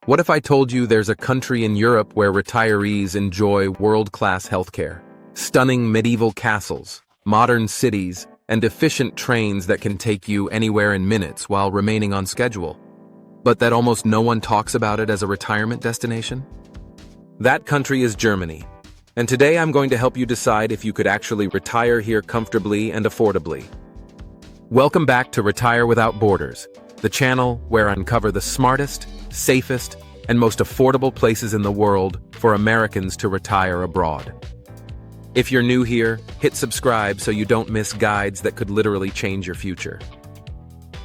What if I told you there's a country in Europe where retirees enjoy world-class healthcare, stunning medieval castles, modern cities, and efficient trains that can take you anywhere in minutes while remaining on schedule, but that almost no one talks about it as a retirement destination? That country is Germany, and today I'm going to help you decide if you could actually retire here comfortably and affordably. Welcome back to Retire Without Borders, the channel where I uncover the smartest, safest, and most affordable places in the world for Americans to retire abroad. If you're new here, hit subscribe so you don't miss guides that could literally change your future.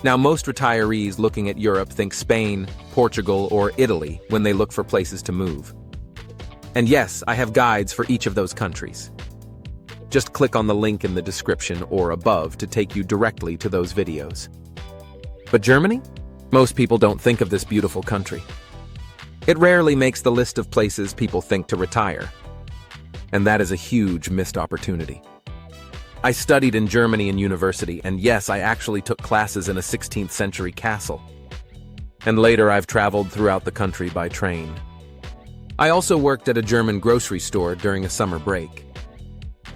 Now, most retirees looking at Europe think Spain, Portugal, or Italy when they look for places to move. And yes, I have guides for each of those countries. Just click on the link in the description or above to take you directly to those videos. But Germany? Most people don't think of this beautiful country. It rarely makes the list of places people think to retire. And that is a huge missed opportunity. I studied in Germany in university, and yes, I actually took classes in a 16th century castle. And later I've traveled throughout the country by train. I also worked at a German grocery store during a summer break.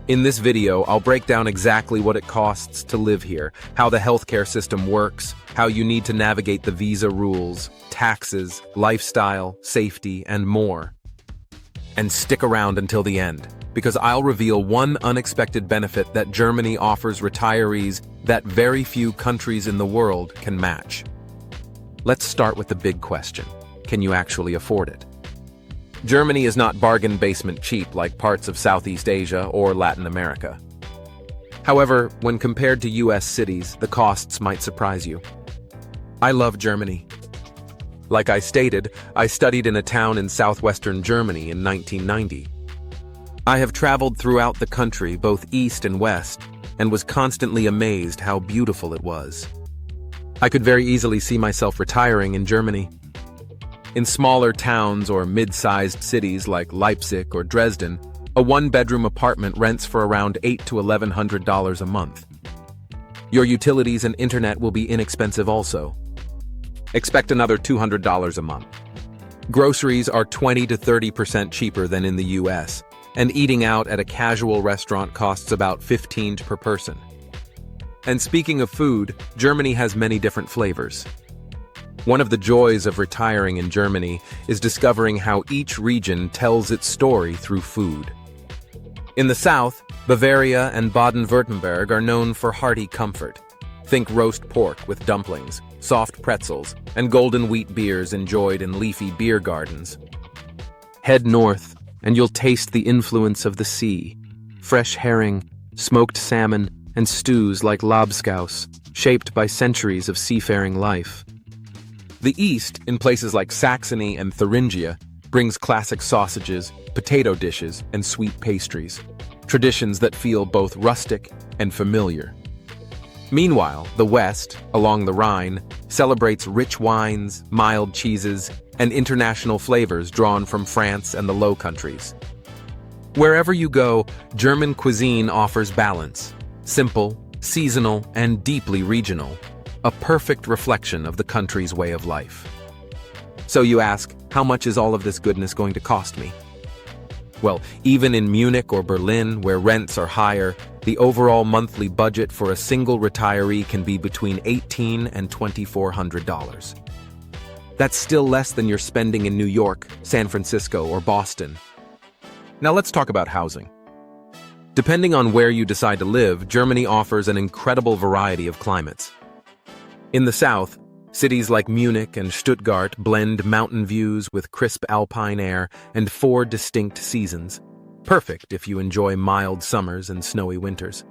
In this video, I'll break down exactly what it costs to live here, how the healthcare system works, how you need to navigate the visa rules, taxes, lifestyle, safety, and more. And stick around until the end, because I'll reveal one unexpected benefit that Germany offers retirees that very few countries in the world can match. Let's start with the big question: can you actually afford it? Germany is not bargain basement cheap like parts of Southeast Asia or Latin America. However, when compared to US cities, the costs might surprise you. I love Germany. Like I stated, I studied in a town in southwestern Germany in 1990. I have traveled throughout the country, both east and west, and was constantly amazed how beautiful it was. I could very easily see myself retiring in Germany. In smaller towns or mid-sized cities like Leipzig or Dresden, a one-bedroom apartment rents for around $800 to $1,100 a month. Your utilities and internet will be inexpensive also. Expect another $200 a month. Groceries are 20 to 30% cheaper than in the US, and eating out at a casual restaurant costs about $15 per person. And speaking of food, Germany has many different flavors. One of the joys of retiring in Germany is discovering how each region tells its story through food. In the south, Bavaria and Baden-Württemberg are known for hearty comfort. Think roast pork with dumplings, soft pretzels, and golden wheat beers enjoyed in leafy beer gardens. Head north, and you'll taste the influence of the sea. Fresh herring, smoked salmon, and stews like lobscouse, shaped by centuries of seafaring life. The east, in places like Saxony and Thuringia, brings classic sausages, potato dishes, and sweet pastries, traditions that feel both rustic and familiar. Meanwhile, the west, along the Rhine, celebrates rich wines, mild cheeses, and international flavors drawn from France and the Low Countries. Wherever you go, German cuisine offers balance: simple, seasonal, and deeply regional. A perfect reflection of the country's way of life. So you ask, how much is all of this goodness going to cost me? Well, even in Munich or Berlin, where rents are higher, the overall monthly budget for a single retiree can be between $1,800 and $2,400. That's still less than you're spending in New York, San Francisco, or Boston. Now let's talk about housing. Depending on where you decide to live, Germany offers an incredible variety of climates. In the south, cities like Munich and Stuttgart blend mountain views with crisp alpine air and 4 distinct seasons, perfect if you enjoy mild summers and snowy winters.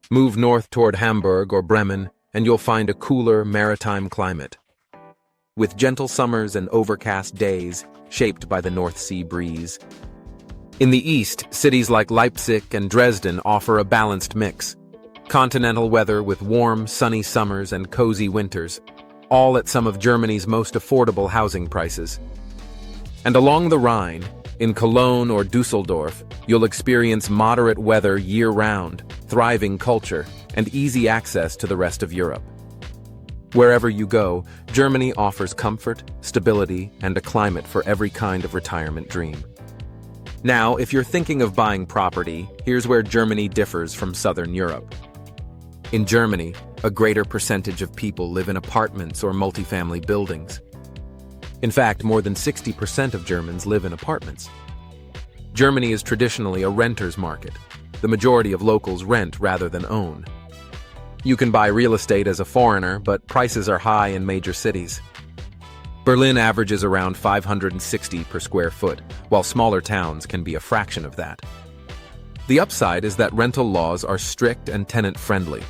Move north toward Hamburg or Bremen, and you'll find a cooler maritime climate, with gentle summers and overcast days shaped by the North Sea breeze. In the east, cities like Leipzig and Dresden offer a balanced mix. Continental weather with warm, sunny summers and cozy winters, all at some of Germany's most affordable housing prices. And along the Rhine, in Cologne or Dusseldorf, you'll experience moderate weather year-round, thriving culture, and easy access to the rest of Europe. Wherever you go, Germany offers comfort, stability, and a climate for every kind of retirement dream. Now, if you're thinking of buying property, here's where Germany differs from Southern Europe. In Germany, a greater percentage of people live in apartments or multifamily buildings. In fact, more than 60% of Germans live in apartments. Germany is traditionally a renter's market. The majority of locals rent rather than own. You can buy real estate as a foreigner, but prices are high in major cities. Berlin averages around 560 per square foot, while smaller towns can be a fraction of that. The upside is that rental laws are strict and tenant-friendly.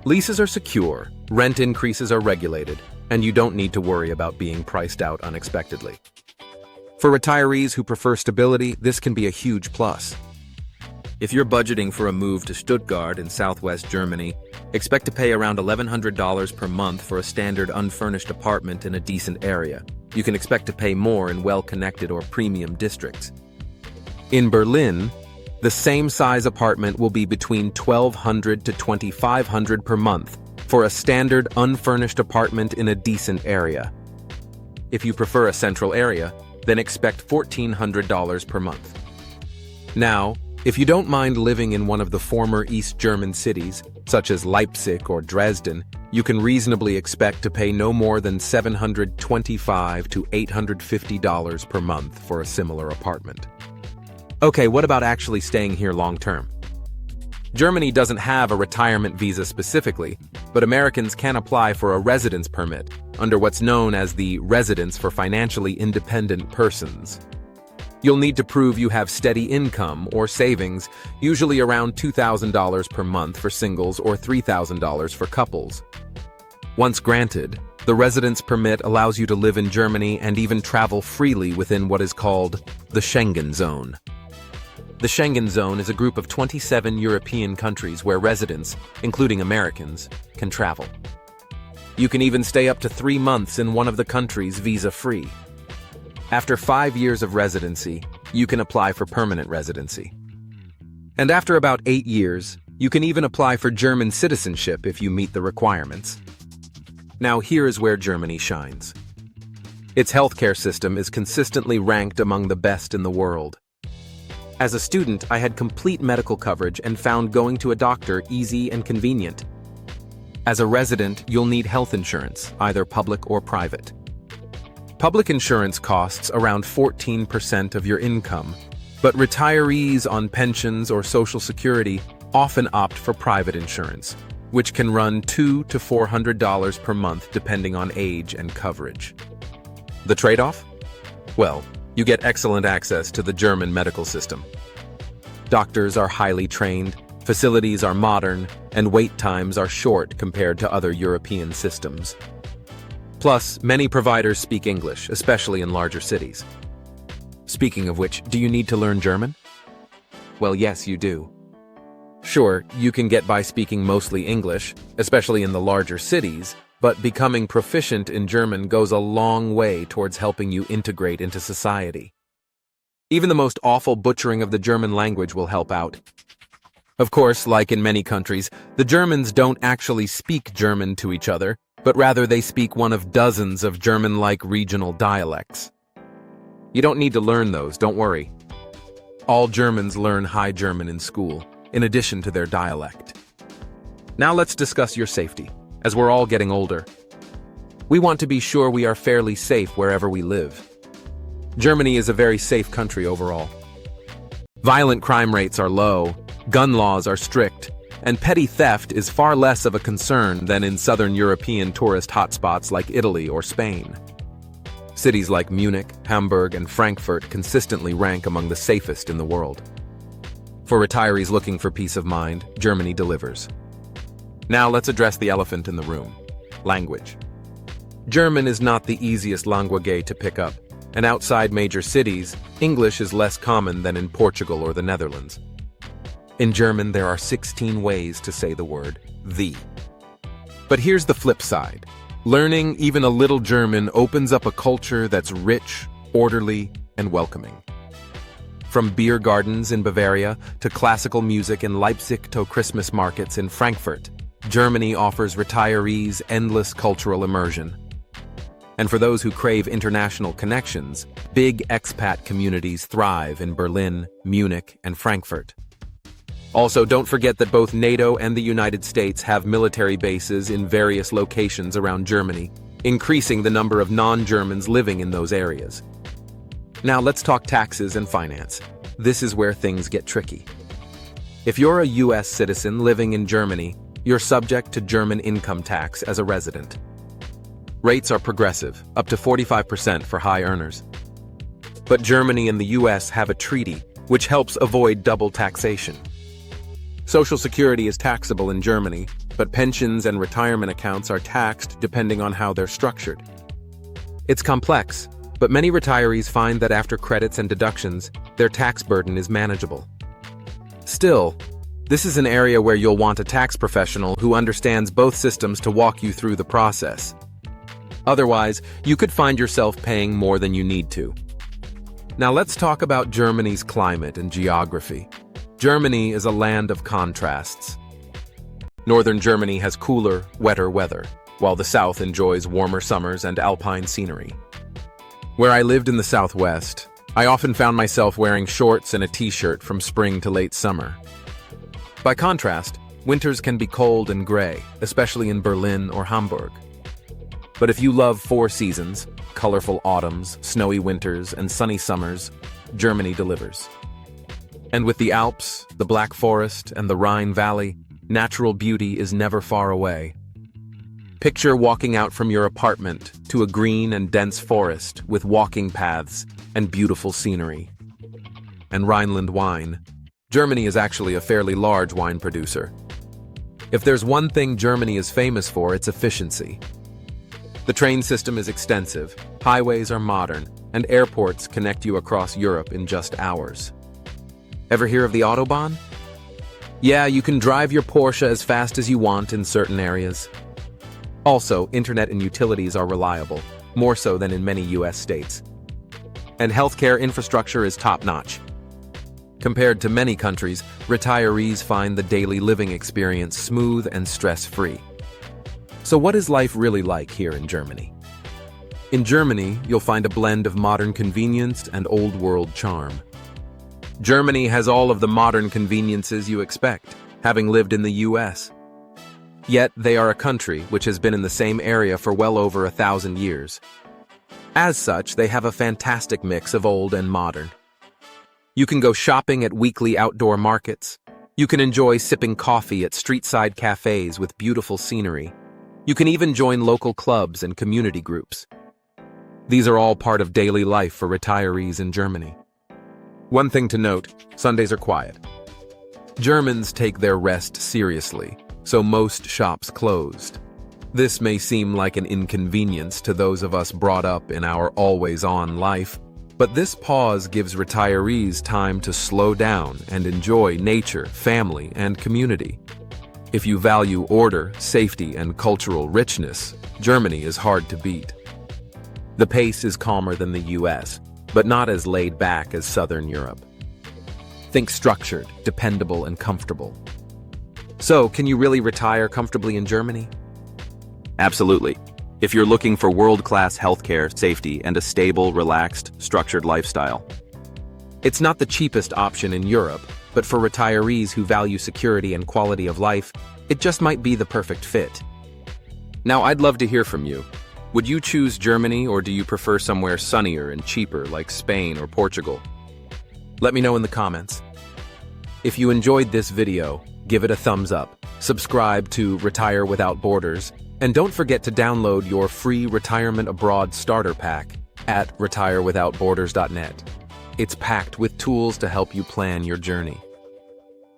Leases are secure, rent increases are regulated, and you don't need to worry about being priced out unexpectedly. For retirees who prefer stability, this can be a huge plus. If you're budgeting for a move to Stuttgart in southwest Germany, expect to pay around $1,100 per month for a standard unfurnished apartment in a decent area. You can expect to pay more in well-connected or premium districts. In Berlin, the same size apartment will be between $1,200 to $2,500 per month for a standard unfurnished apartment in a decent area. If you prefer a central area, then expect $1,400 per month. Now, if you don't mind living in one of the former East German cities, such as Leipzig or Dresden, you can reasonably expect to pay no more than $725 to $850 per month for a similar apartment. Okay, what about actually staying here long-term? Germany doesn't have a retirement visa specifically, but Americans can apply for a residence permit under what's known as the Residence for Financially Independent Persons. You'll need to prove you have steady income or savings, usually around $2,000 per month for singles or $3,000 for couples. Once granted, the residence permit allows you to live in Germany and even travel freely within what is called the Schengen Zone. The Schengen Zone is a group of 27 European countries where residents, including Americans, can travel. You can even stay up to 3 months in one of the countries visa-free. After 5 years of residency, you can apply for permanent residency. And after about 8 years, you can even apply for German citizenship if you meet the requirements. Now here is where Germany shines. Its healthcare system is consistently ranked among the best in the world. As a student, I had complete medical coverage and found going to a doctor easy and convenient. As a resident, you'll need health insurance, either public or private. Public insurance costs around 14% of your income, but retirees on pensions or Social Security often opt for private insurance, which can run $200 to $400 per month depending on age and coverage. The trade-off? Well, you get excellent access to the German medical system. Doctors are highly trained, facilities are modern, and wait times are short compared to other European systems. Plus, many providers speak English, especially in larger cities. Speaking of which, do you need to learn German? Well, yes, you do. Sure, you can get by speaking mostly English, especially in the larger cities, but becoming proficient in German goes a long way towards helping you integrate into society. Even the most awful butchering of the German language will help out. Of course, like in many countries, the Germans don't actually speak German to each other, but rather they speak one of dozens of German-like regional dialects. You don't need to learn those, don't worry. All Germans learn High German in school, in addition to their dialect. Now let's discuss your safety, as we're all getting older. We want to be sure we are fairly safe wherever we live. Germany is a very safe country overall. Violent crime rates are low, gun laws are strict, and petty theft is far less of a concern than in southern European tourist hotspots like Italy or Spain. Cities like Munich, Hamburg, and Frankfurt consistently rank among the safest in the world. For retirees looking for peace of mind, Germany delivers. Now let's address the elephant in the room: language. German is not the easiest language to pick up, and outside major cities, English is less common than in Portugal or the Netherlands. In German, there are 16 ways to say the word "the." But here's the flip side. Learning even a little German opens up a culture that's rich, orderly, and welcoming. From beer gardens in Bavaria to classical music in Leipzig to Christmas markets in Frankfurt, Germany offers retirees endless cultural immersion. And for those who crave international connections, big expat communities thrive in Berlin, Munich, and Frankfurt. Also, don't forget that both NATO and the United States have military bases in various locations around Germany, increasing the number of non-Germans living in those areas. Now let's talk taxes and finance. This is where things get tricky. If you're a US citizen living in Germany, you're subject to German income tax as a resident. Rates are progressive, up to 45% for high earners. But Germany and the US have a treaty which helps avoid double taxation. Social Security is taxable in Germany, but pensions and retirement accounts are taxed depending on how they're structured. It's complex, but many retirees find that after credits and deductions, their tax burden is manageable. Still, this is an area where you'll want a tax professional who understands both systems to walk you through the process. Otherwise, you could find yourself paying more than you need to. Now let's talk about Germany's climate and geography. Germany is a land of contrasts. Northern Germany has cooler, wetter weather, while the south enjoys warmer summers and alpine scenery. Where I lived in the southwest, I often found myself wearing shorts and a t-shirt from spring to late summer. By contrast, winters can be cold and gray, especially in Berlin or Hamburg. But if you love four seasons, colorful autumns, snowy winters, and sunny summers, Germany delivers. And with the Alps, the Black Forest, and the Rhine Valley, natural beauty is never far away. Picture walking out from your apartment to a green and dense forest with walking paths and beautiful scenery. And Rhineland wine. Germany is actually a fairly large wine producer. If there's one thing Germany is famous for, it's efficiency. The train system is extensive, highways are modern, and airports connect you across Europe in just hours. Ever hear of the Autobahn? Yeah, you can drive your Porsche as fast as you want in certain areas. Also, internet and utilities are reliable, more so than in many US states. And healthcare infrastructure is top-notch. Compared to many countries, retirees find the daily living experience smooth and stress-free. So what is life really like here in Germany? In Germany, you'll find a blend of modern convenience and old-world charm. Germany has all of the modern conveniences you expect, having lived in the US. Yet, they are a country which has been in the same area for well over 1,000 years. As such, they have a fantastic mix of old and modern. You can go shopping at weekly outdoor markets. You can enjoy sipping coffee at street-side cafes with beautiful scenery. You can even join local clubs and community groups. These are all part of daily life for retirees in Germany. One thing to note, Sundays are quiet. Germans take their rest seriously, so most shops closed. This may seem like an inconvenience to those of us brought up in our always-on life, but this pause gives retirees time to slow down and enjoy nature, family, and community. If you value order, safety, and cultural richness, Germany is hard to beat. The pace is calmer than the US, but not as laid back as Southern Europe. Think structured, dependable, and comfortable. So, can you really retire comfortably in Germany? Absolutely. If you're looking for world-class healthcare, safety, and a stable, relaxed, structured lifestyle. It's not the cheapest option in Europe, but for retirees who value security and quality of life, it just might be the perfect fit. Now, I'd love to hear from you. Would you choose Germany, or do you prefer somewhere sunnier and cheaper like Spain or Portugal? Let me know in the comments. If you enjoyed this video, give it a thumbs up, subscribe to Retire Without Borders, and don't forget to download your free Retirement Abroad Starter Pack at retirewithoutborders.net. It's packed with tools to help you plan your journey.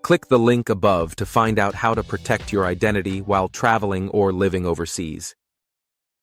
Click the link above to find out how to protect your identity while traveling or living overseas.